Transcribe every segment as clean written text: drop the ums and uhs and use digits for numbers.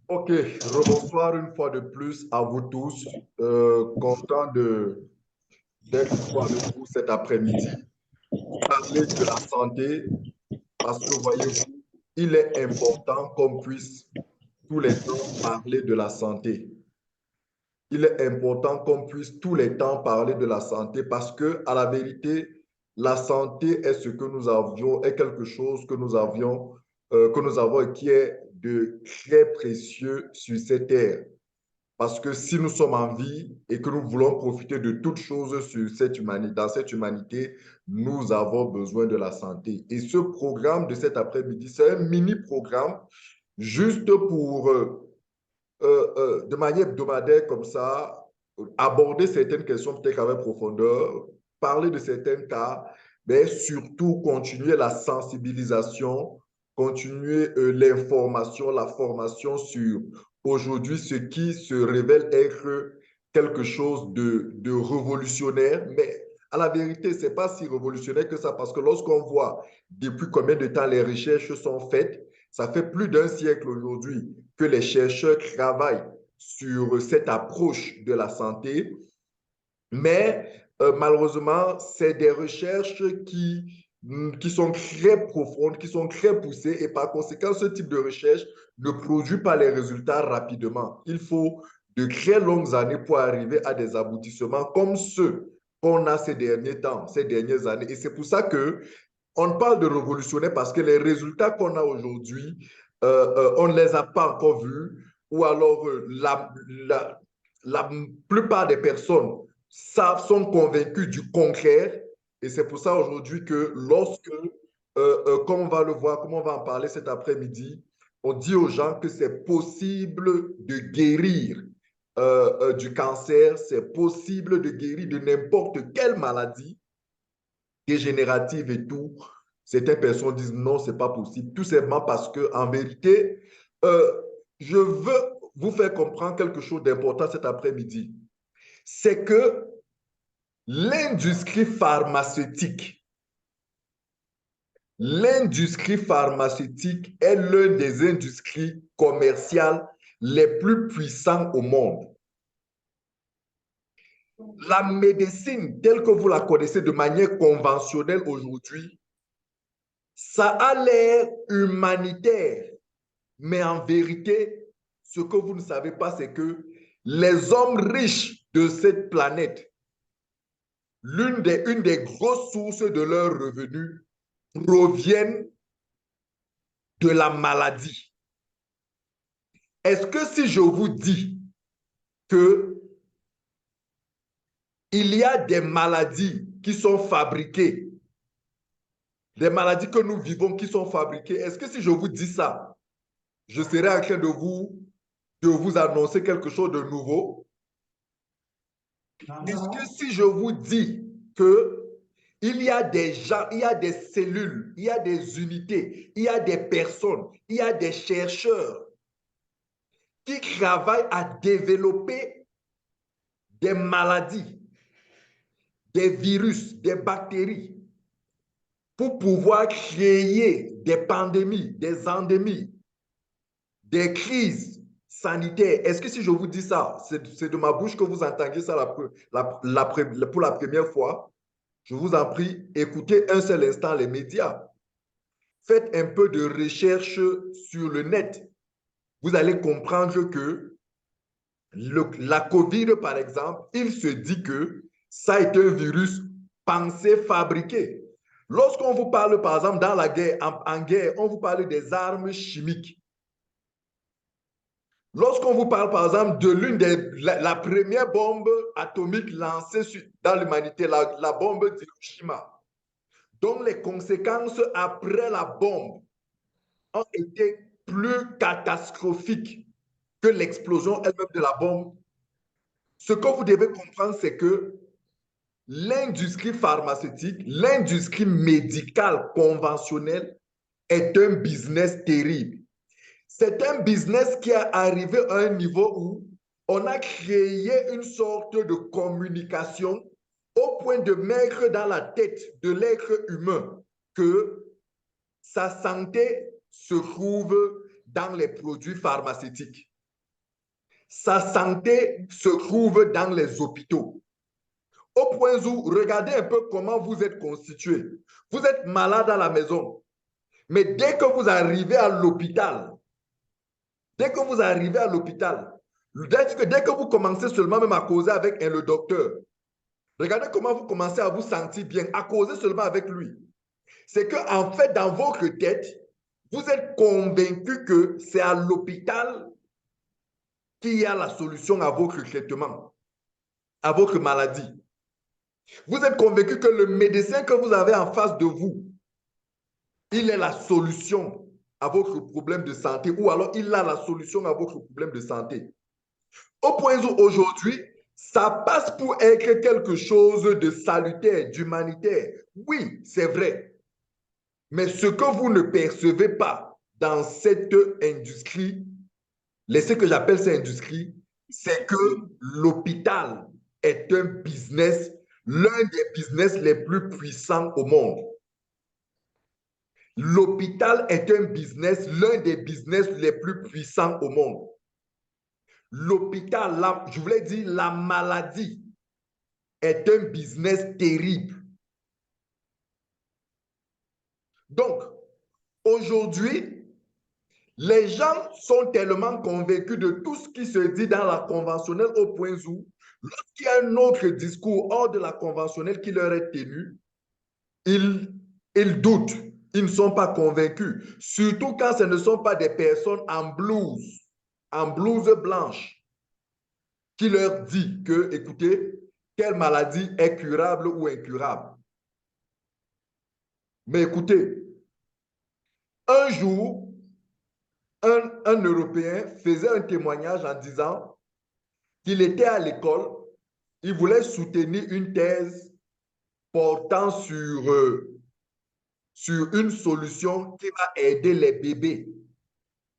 Ok, rebonsoir une fois de plus à vous tous. Content d'être avec vous cet après-midi. Parler de la santé parce que voyez-vous, il est important qu'on puisse tous les temps parler de la santé. Il est important qu'on puisse tous les temps parler de la santé parce que, à la vérité, la santé est ce que nous avions, est quelque chose que nous avons et qui est de très précieux sur cette terre. Parce que si nous sommes en vie et que nous voulons profiter de toutes choses sur cette humanité, dans cette humanité, nous avons besoin de la santé. Et ce programme de cet après-midi, c'est un mini-programme juste pour, de manière hebdomadaire comme ça, aborder certaines questions peut-être avec profondeur, parler de certains cas, mais surtout continuer la sensibilisation, continuer l'information, la formation sur aujourd'hui ce qui se révèle être quelque chose de révolutionnaire, mais à la vérité, ce n'est pas si révolutionnaire que ça, parce que lorsqu'on voit depuis combien de temps les recherches sont faites, ça fait plus d'un siècle aujourd'hui que les chercheurs travaillent sur cette approche de la santé, mais malheureusement, c'est des recherches qui sont très profondes, qui sont très poussées, et par conséquent, ce type de recherche ne produit pas les résultats rapidement. Il faut de très longues années pour arriver à des aboutissements comme ceux qu'on a ces derniers temps, ces dernières années. Et c'est pour ça que on parle de révolutionnaire parce que les résultats qu'on a aujourd'hui, on ne les a pas encore vus, ou alors la plupart des personnes sont convaincus du contraire. Et c'est pour ça aujourd'hui que lorsque, comme on va le voir, comme on va en parler cet après-midi, on dit aux gens que c'est possible de guérir du cancer, c'est possible de guérir de n'importe quelle maladie dégénérative et tout. Certaines personnes disent non, c'est pas possible, tout simplement parce que en vérité, euh, je veux vous faire comprendre quelque chose d'important cet après-midi. C'est que l'industrie pharmaceutique, l'industrie pharmaceutique est l'une des industries commerciales les plus puissantes au monde. La médecine, telle que vous la connaissez de manière conventionnelle aujourd'hui, ça a l'air humanitaire, mais en vérité, ce que vous ne savez pas, c'est que les hommes riches de cette planète, une des grosses sources de leurs revenus proviennent de la maladie. Est-ce que si je vous dis que il y a des maladies qui sont fabriquées, des maladies que nous vivons qui sont fabriquées, est-ce que si je vous dis ça, je serai en train de vous annoncer quelque chose de nouveau? Est-ce que si je vous dis que il y a des gens, il y a des cellules, il y a des unités, il y a des personnes, il y a des chercheurs qui travaillent à développer des maladies, des virus, des bactéries pour pouvoir créer des pandémies, des endémies, des crises sanitaires. Est-ce que si je vous dis ça, c'est de ma bouche que vous entendiez ça pour la première fois? Je vous en prie, écoutez un seul instant les médias. Faites un peu de recherche sur le net. Vous allez comprendre que la COVID, par exemple, il se dit que ça est un virus pensé, fabriqué. Lorsqu'on vous parle, par exemple, dans la guerre, en guerre, on vous parle des armes chimiques. Lorsqu'on vous parle, par exemple, de la première bombe atomique lancée dans l'humanité, la bombe d'Hiroshima, dont les conséquences après la bombe ont été plus catastrophiques que l'explosion elle-même de la bombe. Ce que vous devez comprendre, c'est que l'industrie pharmaceutique, l'industrie médicale conventionnelle est un business terrible. C'est un business qui est arrivé à un niveau où on a créé une sorte de communication au point de mettre dans la tête de l'être humain que sa santé se trouve dans les produits pharmaceutiques. sa santé se trouve dans les hôpitaux. Au point où, regardez un peu comment vous êtes constitué. Vous êtes malade à la maison, mais dès que vous arrivez à l'hôpital, dès que vous arrivez à l'hôpital, dès que vous commencez seulement même à causer avec le docteur, regardez comment vous commencez à vous sentir bien, à causer seulement avec lui. C'est qu'en fait, dans votre tête, vous êtes convaincu que c'est à l'hôpital qu'il y a la solution à votre traitement, à votre maladie. Vous êtes convaincu que le médecin que vous avez en face de vous, il est la solution à votre problème de santé ou alors il a la solution à votre problème de santé. Au point où aujourd'hui, ça passe pour être quelque chose de salutaire, d'humanitaire. Oui, c'est vrai. Mais ce que vous ne percevez pas dans cette industrie, ce que j'appelle cette industrie, c'est que l'hôpital est un business, l'un des business les plus puissants au monde. L'hôpital est un business, l'un des business les plus puissants au monde. L'hôpital, je voulais dire, la maladie est un business terrible. Donc, aujourd'hui, les gens sont tellement convaincus de tout ce qui se dit dans la conventionnelle au point où, lorsqu'il y a un autre discours hors de la conventionnelle qui leur est tenu, ils doutent, ils ne sont pas convaincus. Surtout quand ce ne sont pas des personnes en blouse blanche, qui leur dit que, écoutez, quelle maladie est curable ou incurable. Mais écoutez, un jour, un Européen faisait un témoignage en disant qu'il était à l'école, il voulait soutenir une thèse portant sur une solution qui va aider les bébés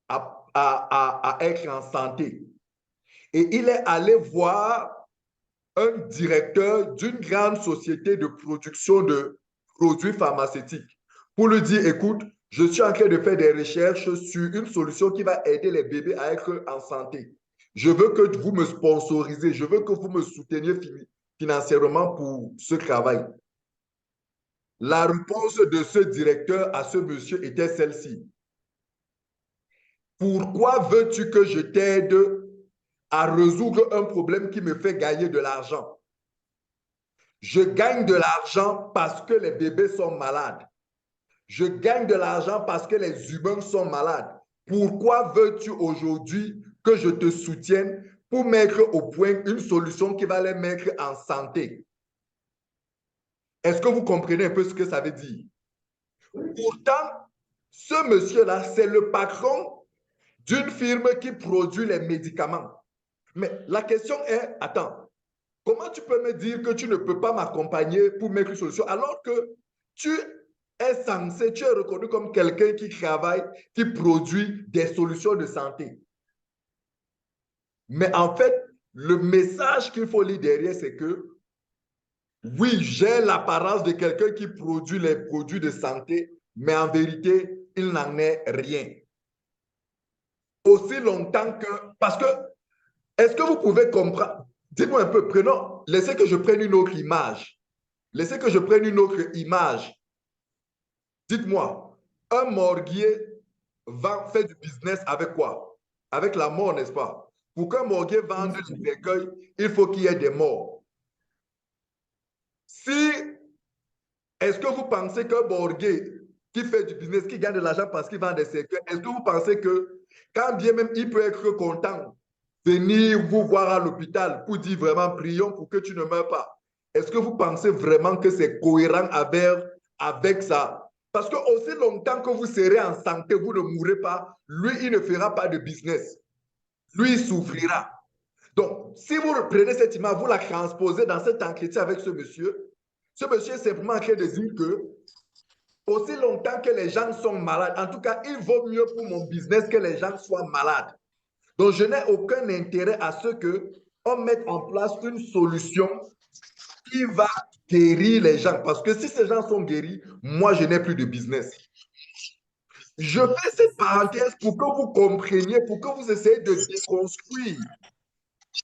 à être en santé. Et il est allé voir un directeur d'une grande société de production de produits pharmaceutiques pour lui dire, écoute, je suis en train de faire des recherches sur une solution qui va aider les bébés à être en santé. Je veux que vous me sponsorisez, je veux que vous me souteniez financièrement pour ce travail. La réponse de ce directeur à ce monsieur était celle-ci. Pourquoi veux-tu que je t'aide à résoudre un problème qui me fait gagner de l'argent? Je gagne de l'argent parce que les bébés sont malades. Je gagne de l'argent parce que les humains sont malades. Pourquoi veux-tu aujourd'hui que je te soutienne pour mettre au point une solution qui va les mettre en santé? Est-ce que vous comprenez un peu ce que ça veut dire? Pourtant, ce monsieur-là, c'est le patron d'une firme qui produit les médicaments. Mais la question est, attends, comment tu peux me dire que tu ne peux pas m'accompagner pour mettre une solution alors que tu es censé, tu es reconnu comme quelqu'un qui travaille, qui produit des solutions de santé. Mais en fait, le message qu'il faut lire derrière, c'est que oui, j'ai l'apparence de quelqu'un qui produit les produits de santé, mais en vérité, il n'en est rien. Aussi longtemps que... Parce que, est-ce que vous pouvez comprendre? Dites-moi un peu, laissez que je prenne une autre image. Laissez que je prenne une autre image. Dites-moi, un morguier va faire du business avec quoi? Avec la mort, n'est-ce pas? Pour qu'un morguier vende du cercueil, il faut qu'il y ait des morts. Si, est-ce que vous pensez qu'un morguier qui fait du business, qui gagne de l'argent parce qu'il vend des cercueils, est-ce que vous pensez que quand bien même il peut être content, venir vous voir à l'hôpital pour dire vraiment prions pour que tu ne meurs pas, est-ce que vous pensez vraiment que c'est cohérent avec ça? Parce que aussi longtemps que vous serez en santé, vous ne mourrez pas, lui, il ne fera pas de business. Lui, il souffrira. Donc, si vous reprenez cette image, vous la transposez dans cet entretien avec ce monsieur est simplement en train de dire que aussi longtemps que les gens sont malades, en tout cas, il vaut mieux pour mon business que les gens soient malades. Donc, je n'ai aucun intérêt à ce qu'on mette en place une solution qui va guérir les gens. Parce que si ces gens sont guéris, moi, je n'ai plus de business. Je fais cette parenthèse pour que vous compreniez, pour que vous essayez de déconstruire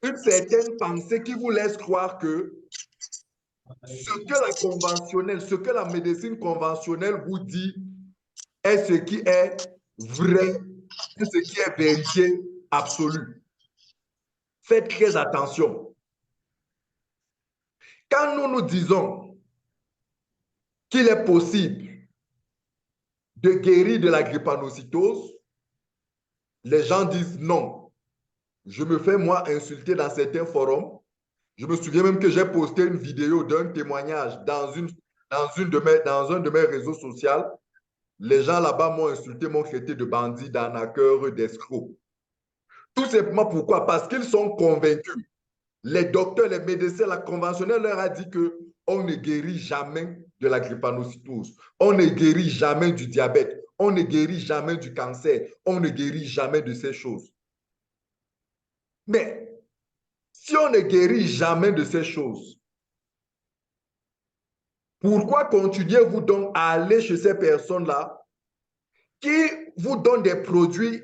une certaine pensée qui vous laisse croire que ce que la conventionnelle, ce que la médecine conventionnelle vous dit est ce qui est vrai, est ce qui est vérité absolue. Faites très attention. Quand nous nous disons qu'il est possible de guérir de la drépanocytose, les gens disent non. Je me fais, moi, insulter dans certains forums. Je me souviens même que j'ai posté une vidéo d'un témoignage dans un de mes réseaux sociaux. Les gens là-bas m'ont insulté, m'ont traité de bandit, d'arnaqueur, d'escroc. Tout simplement pourquoi? Parce qu'ils sont convaincus. Les docteurs, les médecins, la conventionnelle leur a dit qu'on ne guérit jamais de la drépanocytose. On ne guérit jamais du diabète. On ne guérit jamais du cancer. On ne guérit jamais de ces choses. Mais si on ne guérit jamais de ces choses, pourquoi continuez-vous donc à aller chez ces personnes-là qui vous donnent des produits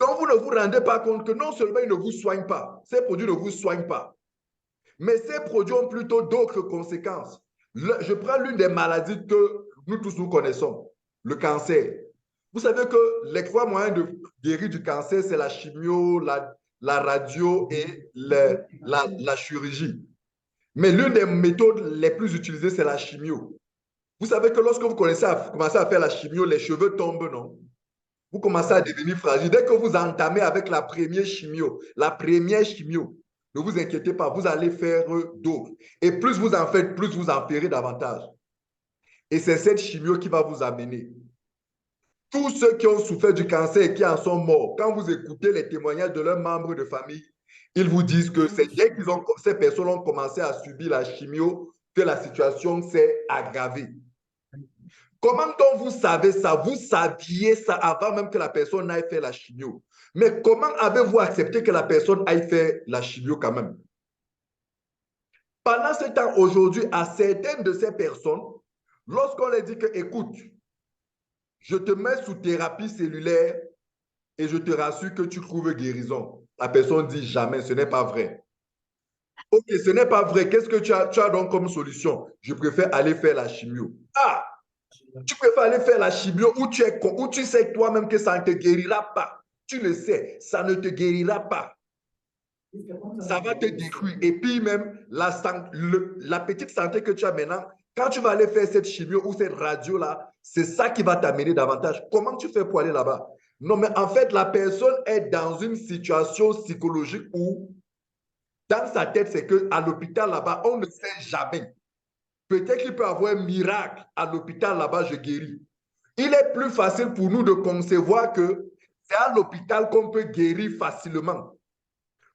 dont vous ne vous rendez pas compte que non seulement ils ne vous soignent pas, ces produits ne vous soignent pas, mais ces produits ont plutôt d'autres conséquences. Je prends l'une des maladies que nous tous nous connaissons, le cancer. Vous savez que les trois moyens de guérir du cancer, c'est la chimio, la radio et la chirurgie. Mais l'une des méthodes les plus utilisées, c'est la chimio. Vous savez que lorsque vous commencez à faire la chimio, les cheveux tombent, non? Vous commencez à devenir fragile. Dès que vous entamez avec la première chimio, ne vous inquiétez pas, vous allez faire d'autres. Et plus vous en faites, plus vous en ferez davantage. Et c'est cette chimio qui va vous amener. Tous ceux qui ont souffert du cancer et qui en sont morts, quand vous écoutez les témoignages de leurs membres de famille, ils vous disent que c'est dès que ces personnes ont commencé à subir la chimio que la situation s'est aggravée. Comment donc vous savez ça? Vous saviez ça avant même que la personne aille faire la chimio. Mais comment avez-vous accepté que la personne aille faire la chimio quand même? Pendant ce temps, aujourd'hui, à certaines de ces personnes, lorsqu'on leur dit que, écoute, je te mets sous thérapie cellulaire et je te rassure que tu trouves guérison, la personne dit jamais, ce n'est pas vrai. Ok, ce n'est pas vrai. Qu'est-ce que tu as donc comme solution? Je préfère aller faire la chimio. Ah! Tu préfères aller faire la chimio où tu sais toi-même que ça ne te guérira pas. Tu le sais, ça ne te guérira pas. Ça va te détruire. Et puis même, la petite santé que tu as maintenant, quand tu vas aller faire cette chimio ou cette radio-là, c'est ça qui va t'amener davantage. Comment tu fais pour aller là-bas? Non, mais en fait, la personne est dans une situation psychologique où, dans sa tête, c'est qu'à l'hôpital là-bas, on ne sait jamais. Peut-être qu'il peut y avoir un miracle à l'hôpital là-bas, je guéris. Il est plus facile pour nous de concevoir que c'est à l'hôpital qu'on peut guérir facilement,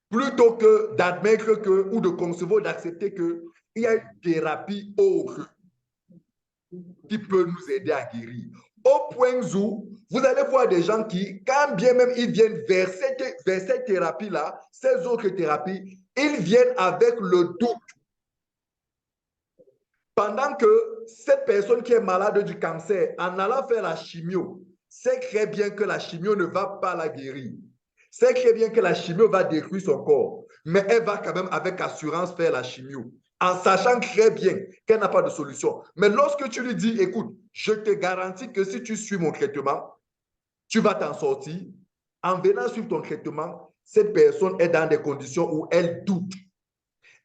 plutôt que d'admettre que, ou de concevoir, d'accepter qu'il y a une thérapie autre qui peut nous aider à guérir. Au point où vous allez voir des gens qui, quand bien même ils viennent vers cette thérapie-là, ces autres thérapies, ils viennent avec le doute. Pendant que cette personne qui est malade du cancer, en allant faire la chimio, sait très bien que la chimio ne va pas la guérir. Sait très bien que la chimio va détruire son corps. Mais elle va quand même avec assurance faire la chimio, en sachant très bien qu'elle n'a pas de solution. Mais lorsque tu lui dis, écoute, je te garantis que si tu suis mon traitement, tu vas t'en sortir. En venant suivre ton traitement, cette personne est dans des conditions où elle doute.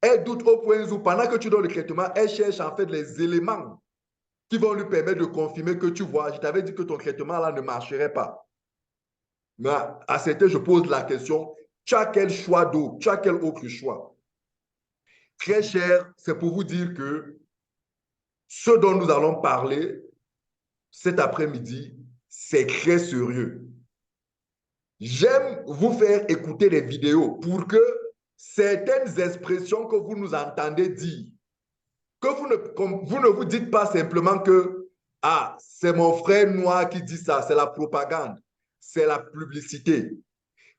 Elle doute au point où, pendant que tu donnes le traitement, elle cherche en fait les éléments qui vont lui permettre de confirmer que tu vois, je t'avais dit que ton traitement là ne marcherait pas. Mais à certains, je pose la question, tu as quel choix d'autre? Tu as quel autre choix? Très cher, c'est pour vous dire que ce dont nous allons parler cet après-midi, c'est très sérieux. J'aime vous faire écouter les vidéos pour que certaines expressions que vous nous entendez dire, que vous ne vous dites pas simplement que ah, c'est mon frère noir qui dit ça, c'est la propagande, c'est la publicité.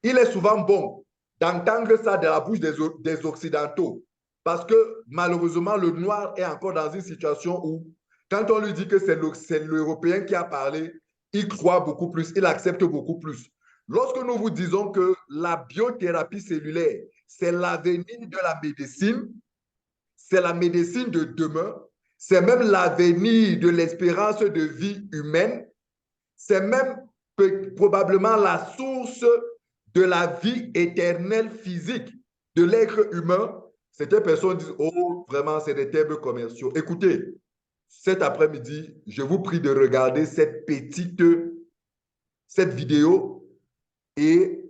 Il est souvent bon d'entendre ça de la bouche des Occidentaux parce que malheureusement, le noir est encore dans une situation où, quand on lui dit que c'est l'Européen qui a parlé, il croit beaucoup plus, il accepte beaucoup plus. Lorsque nous vous disons que la biothérapie cellulaire c'est l'avenir de la médecine, c'est la médecine de demain, c'est même l'avenir de l'espérance de vie humaine, c'est même probablement la source de la vie éternelle physique de l'être humain. Certaines personnes disent, oh, vraiment, c'est des termes commerciaux. Écoutez, cet après-midi, je vous prie de regarder cette vidéo et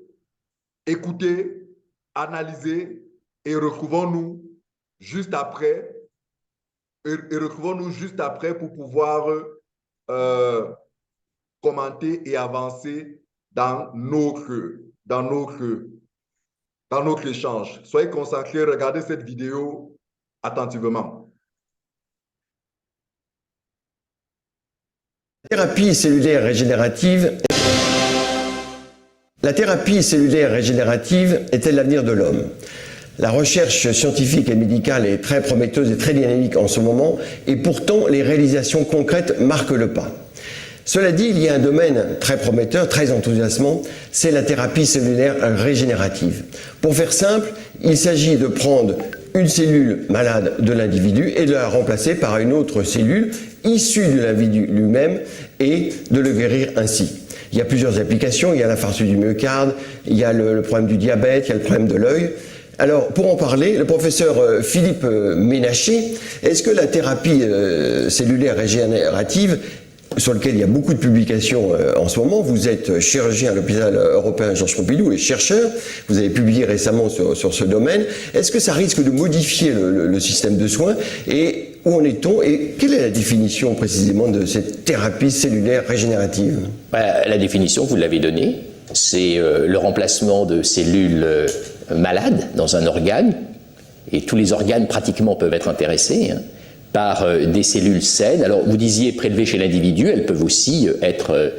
écoutez, analysez et retrouvons-nous juste après. Et retrouvons-nous juste après pour pouvoir commenter et avancer dans notre échange. Soyez concentrés, regardez cette vidéo attentivement. Thérapie cellulaire régénérative. La thérapie cellulaire régénérative est-elle l'avenir de l'homme? La recherche scientifique et médicale est très prometteuse et très dynamique en ce moment, et pourtant les réalisations concrètes marquent le pas. Cela dit, il y a un domaine très prometteur, très enthousiasmant, c'est la thérapie cellulaire régénérative. Pour faire simple, il s'agit de prendre une cellule malade de l'individu et de la remplacer par une autre cellule issue de l'individu lui-même et de le guérir ainsi. Il y a plusieurs applications, il y a l'infarctus du myocarde, il y a le problème du diabète, il y a le problème de l'œil. Alors, pour en parler, le professeur Philippe Ménaché, est-ce que la thérapie cellulaire régénérative, sur laquelle il y a beaucoup de publications en ce moment, vous êtes chirurgien à l'hôpital européen Georges Pompidou et chercheur, vous avez publié récemment sur ce domaine, est-ce que ça risque de modifier le système de soins et où en est-on et quelle est la définition précisément de cette thérapie cellulaire régénérative? La définition, vous l'avez donnée, c'est le remplacement de cellules malades dans un organe, et tous les organes pratiquement peuvent être intéressés, par des cellules saines. Alors vous disiez prélevées chez l'individu, elles peuvent aussi être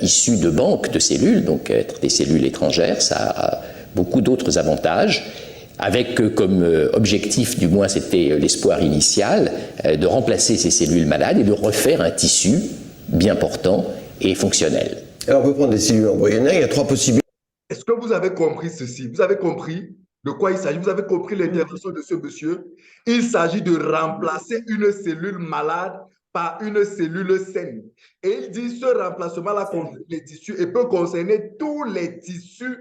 issues de banques de cellules, donc être des cellules étrangères, ça a beaucoup d'autres avantages, avec comme objectif, du moins c'était l'espoir initial, de remplacer ces cellules malades et de refaire un tissu bien portant et fonctionnel. Alors on peut prendre des cellules embryonnaires, il y a trois possibilités. Est-ce que vous avez compris ceci? Vous avez compris de quoi il s'agit? Vous avez compris l'intervention de ce monsieur? Il s'agit de remplacer une cellule malade par une cellule saine. Et il dit ce remplacement-là concerne les tissus et peut concerner tous les tissus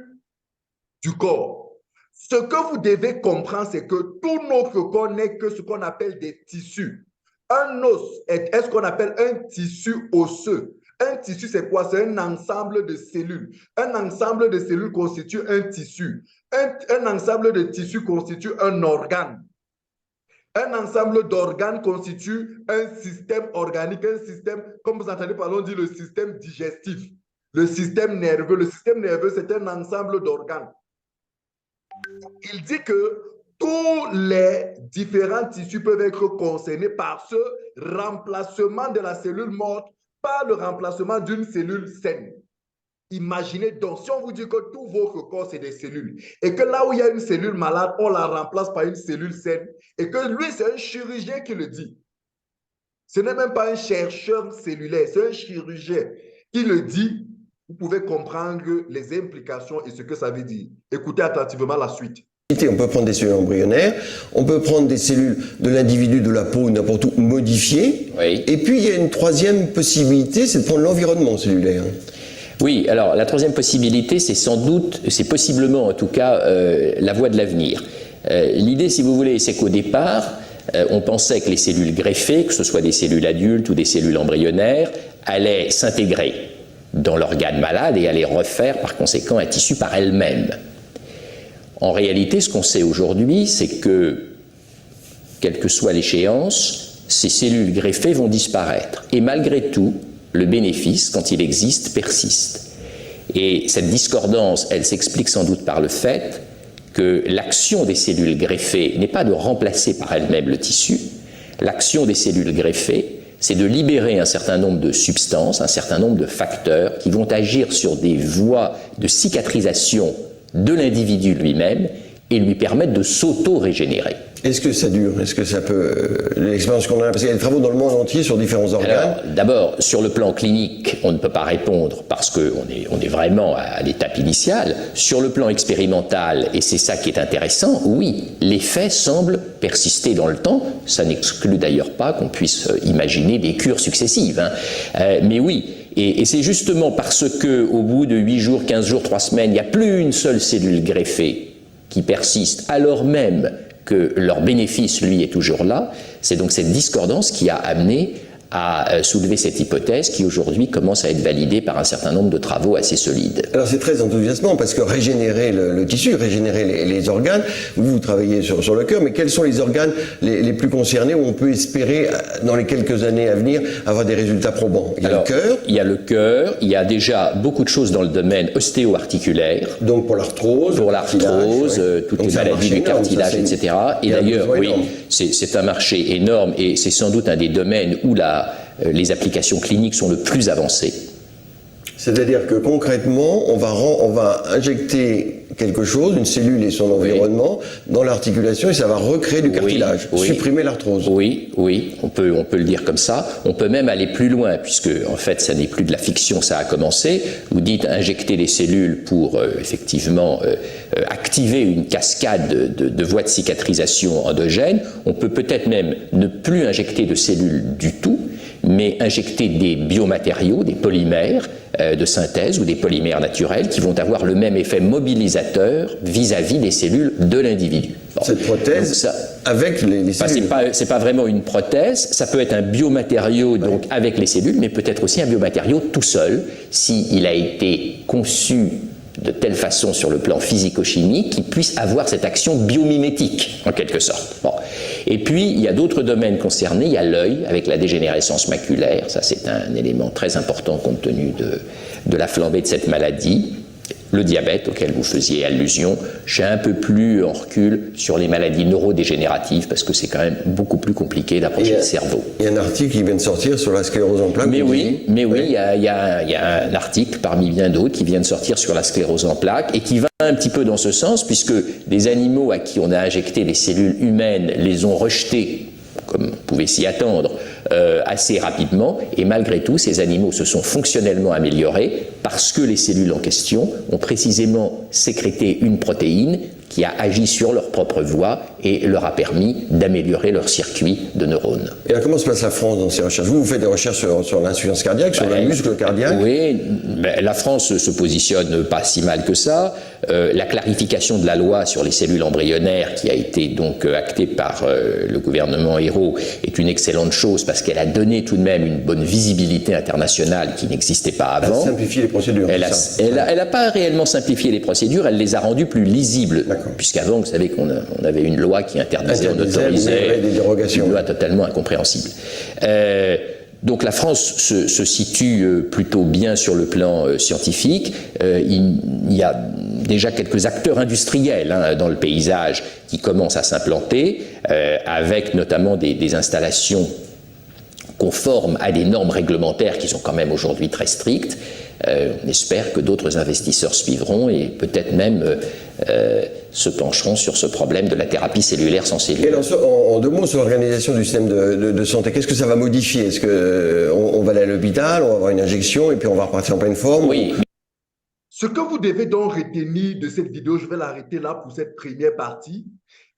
du corps. Ce que vous devez comprendre, c'est que tout notre corps n'est que ce qu'on appelle des tissus. Un os est ce qu'on appelle un tissu osseux. Un tissu, c'est quoi? C'est un ensemble de cellules. Un ensemble de cellules constitue un tissu. Un ensemble de tissus constitue un organe. Un ensemble d'organes constitue un système organique, un système, comme vous entendez parler, on dit le système digestif. Le système nerveux. Le système nerveux, c'est un ensemble d'organes. Il dit que tous les différents tissus peuvent être concernés par ce remplacement de la cellule morte par le remplacement d'une cellule saine. Imaginez donc, si on vous dit que tout votre corps, c'est des cellules, et que là où il y a une cellule malade, on la remplace par une cellule saine, et que lui, c'est un chirurgien qui le dit. Ce n'est même pas un chercheur cellulaire, c'est un chirurgien qui le dit. Vous pouvez comprendre les implications et ce que ça veut dire. Écoutez attentivement la suite. On peut prendre des cellules embryonnaires, on peut prendre des cellules de l'individu, de la peau, n'importe où, modifiées. Oui. Et puis il y a une troisième possibilité, c'est de prendre l'environnement cellulaire. Oui, alors la troisième possibilité, c'est sans doute, c'est possiblement en tout cas la voie de l'avenir. L'idée, si vous voulez, c'est qu'au départ, on pensait que les cellules greffées, que ce soit des cellules adultes ou des cellules embryonnaires, allaient s'intégrer dans l'organe malade et allaient refaire par conséquent un tissu par elles-mêmes. En réalité, ce qu'on sait aujourd'hui, c'est que, quelle que soit l'échéance, ces cellules greffées vont disparaître. Et malgré tout, le bénéfice, quand il existe, persiste. Et cette discordance, elle s'explique sans doute par le fait que l'action des cellules greffées n'est pas de remplacer par elles-mêmes le tissu. L'action des cellules greffées, c'est de libérer un certain nombre de substances, un certain nombre de facteurs qui vont agir sur des voies de cicatrisation de l'individu lui-même et lui permettre de s'auto-régénérer. Est-ce que ça dure? Est-ce que ça peut... L'expérience qu'on a, parce qu'il y a des travaux dans le monde entier sur différents organes. Alors, d'abord, sur le plan clinique, on ne peut pas répondre parce qu'on est vraiment à l'étape initiale. Sur le plan expérimental, et c'est ça qui est intéressant, oui, l'effet semble persister dans le temps. Ça n'exclut d'ailleurs pas qu'on puisse imaginer des cures successives, hein. Mais oui, et c'est justement parce que au bout de 8 jours, 15 jours, 3 semaines, il n'y a plus une seule cellule greffée qui persiste, alors même que leur bénéfice, lui, est toujours là. C'est donc cette discordance qui a amené à soulever cette hypothèse qui aujourd'hui commence à être validée par un certain nombre de travaux assez solides. Alors c'est très enthousiasmant parce que régénérer le tissu, régénérer les organes, vous travaillez sur le cœur, mais quels sont les organes les plus concernés où on peut espérer dans les quelques années à venir avoir des résultats probants? Il y a le cœur. Il y a le cœur, il y a déjà beaucoup de choses dans le domaine ostéo-articulaire. Donc pour l'arthrose. Pour l'arthrose, toutes les maladies du cartilage, etc. Et d'ailleurs, oui, c'est un marché énorme et c'est sans doute un des domaines où les applications cliniques sont le plus avancées. C'est-à-dire que concrètement, on va injecter quelque chose, une cellule et son environnement, dans l'articulation et ça va recréer du cartilage, supprimer l'arthrose. Oui, on peut le dire comme ça. On peut même aller plus loin, puisque en fait, ça n'est plus de la fiction, ça a commencé. Vous dites injecter les cellules pour effectivement activer une cascade de voies de cicatrisation endogènes. On peut peut-être même ne plus injecter de cellules du tout, mais injecter des biomatériaux, des polymères de synthèse ou des polymères naturels qui vont avoir le même effet mobilisateur vis-à-vis des cellules de l'individu. Bon. Cette prothèse avec les cellules. C'est pas vraiment une prothèse, ça peut être un biomatériau donc avec les cellules, mais peut-être aussi un biomatériau tout seul s'il a été conçu de telle façon sur le plan physico-chimique qu'il puisse avoir cette action biomimétique, en quelque sorte. Bon. Et puis, il y a d'autres domaines concernés. Il y a l'œil, avec la dégénérescence maculaire. Ça, c'est un élément très important compte tenu de la flambée de cette maladie. Le diabète, auquel vous faisiez allusion. Je suis un peu plus en recul sur les maladies neurodégénératives, parce que c'est quand même beaucoup plus compliqué d'approcher le cerveau. Il y a un article qui vient de sortir sur la sclérose en plaques. Mais oui, il y a un article parmi bien d'autres qui vient de sortir sur la sclérose en plaques et qui va un petit peu dans ce sens, puisque des animaux à qui on a injecté les cellules humaines les ont rejetées, comme on pouvait s'y attendre, assez rapidement, et malgré tout, ces animaux se sont fonctionnellement améliorés parce que les cellules en question ont précisément sécrété une protéine qui a agi sur leur propre voie et leur a permis d'améliorer leur circuit de neurones. Et alors, comment se passe la France dans ces recherches? Vous faites des recherches sur l'insuffisance cardiaque, sur le muscle cardiaque? Oui, mais la France se positionne pas si mal que ça. La clarification de la loi sur les cellules embryonnaires qui a été donc actée par le gouvernement Ayrault est une excellente chose parce qu'elle a donné tout de même une bonne visibilité internationale qui n'existait pas avant. Elle a simplifié les procédures. Elle n'a pas réellement simplifié les procédures, elle les a rendues plus lisibles. Puisqu'avant, vous savez qu'on avait une loi qui interdisait, on autorisait, des dérogations. Une loi totalement incompréhensible. Donc la France se situe plutôt bien sur le plan scientifique. Il y a déjà quelques acteurs industriels dans le paysage qui commencent à s'implanter, avec notamment des installations conformes à des normes réglementaires qui sont quand même aujourd'hui très strictes. On espère que d'autres investisseurs suivront et peut-être même se pencheront sur ce problème de la thérapie cellulaire sans cellules. Et alors, en 2 mots sur l'organisation du système de santé, qu'est-ce que ça va modifier? Est-ce qu'on va aller à l'hôpital, on va avoir une injection et puis on va repartir en pleine forme? Oui. Ce que vous devez donc retenir de cette vidéo, je vais l'arrêter là pour cette première partie,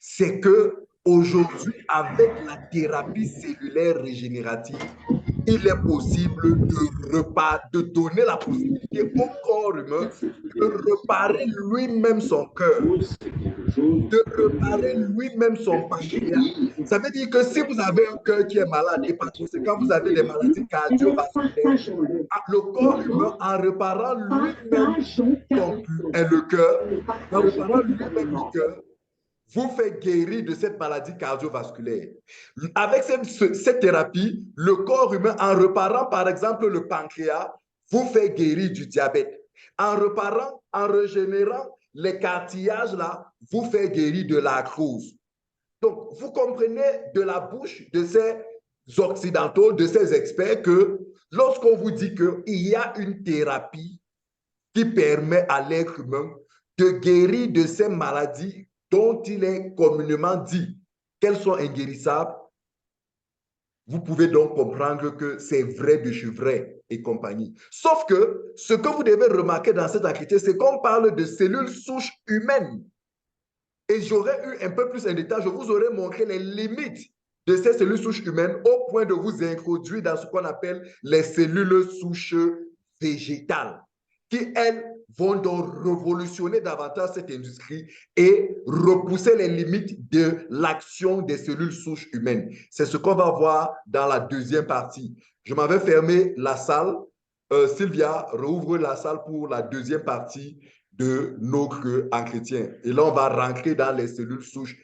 c'est que aujourd'hui, avec la thérapie cellulaire régénérative, il est possible de donner la possibilité au corps humain de réparer lui-même son cœur, de réparer lui-même son pancréas. Ça veut dire que si vous avez un cœur qui est malade et par conséquent vous avez des maladies cardiovasculaires, le corps humain, en réparant lui-même le cœur, en réparant lui-même le cœur, vous fait guérir de cette maladie cardiovasculaire. Avec cette thérapie, le corps humain, en réparant par exemple le pancréas, vous fait guérir du diabète. En réparant, en régénérant les cartilages, là, vous fait guérir de l'arthrose. Donc, vous comprenez de la bouche de ces occidentaux, de ces experts, que lorsqu'on vous dit qu'il y a une thérapie qui permet à l'être humain de guérir de ces maladies dont il est communément dit qu'elles sont inguérissables, vous pouvez donc comprendre que c'est vrai de chez vrai et compagnie. Sauf que ce que vous devez remarquer dans cette entité, c'est qu'on parle de cellules souches humaines. Et j'aurais eu un peu plus en détail, je vous aurais montré les limites de ces cellules souches humaines au point de vous introduire dans ce qu'on appelle les cellules souches végétales, qui, elles, vont donc révolutionner davantage cette industrie et repousser les limites de l'action des cellules souches humaines. C'est ce qu'on va voir dans la deuxième partie. Je m'avais fermé la salle. Sylvia, rouvre la salle pour la deuxième partie de notre entretien. Et là, on va rentrer dans les cellules souches